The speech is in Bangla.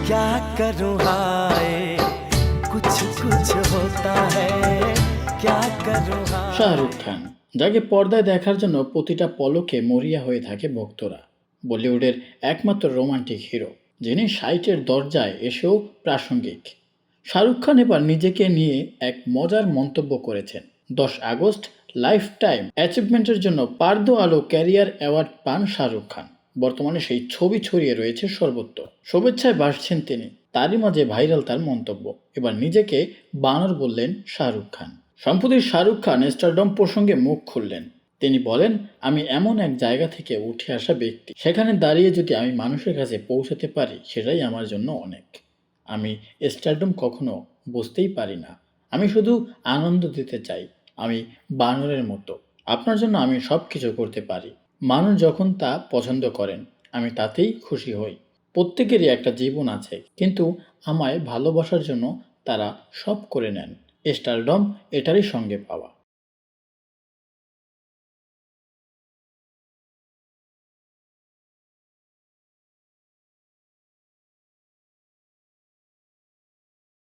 क्या करूँ हाय कुछ कुछ होता है क्या करूँ हाय। শাহরুখ খান, যাকে পর্দায় দেখার জন্য প্রতিটা পলকে মরিয়া হয়ে থাকে ভক্তরা। বলিউডের একমাত্র রোমান্টিক হিরো, যিনি ৬০-এর দরজায় এসেও প্রাসঙ্গিক। শাহরুখ খান এবার নিজেকে নিয়ে এক মজার মন্তব্য করেছেন। ১০ আগস্ট লাইফ টাইম অ্যাচিভমেন্টের জন্য পারদো আলো ক্যারিয়ার অ্যাওয়ার্ড পান শাহরুখ খান। বর্তমানে সেই ছবি ছড়িয়ে রয়েছে সর্বত্র। শুভেচ্ছায় ভাসছেন তিনি। তারই মাঝে ভাইরাল তার মন্তব্য। এবার নিজেকে বানর বললেন শাহরুখ খান। সম্প্রতি শাহরুখ খান স্টারডম প্রসঙ্গে মুখ খুললেন। তিনি বলেন, আমি এমন এক জায়গা থেকে উঠে আসা ব্যক্তি, সেখানে দাঁড়িয়ে যদি আমি মানুষের কাছে পৌঁছাতে পারি সেটাই আমার জন্য অনেক। আমি স্টারডম কখনো বুঝতেই পারি না। আমি শুধু আনন্দ দিতে চাই। আমি বানরের মতো। আপনার জন্য আমি সব কিছু করতে পারি। মানুষ যখন তা পছন্দ করেন আমি তাতেই খুশি হই। প্রত্যেকেরই একটা জীবন আছে, কিন্তু আমায় ভালোবাসার জন্য তারা সব করে নেন। স্টারডম এটারই সঙ্গে পাওয়া।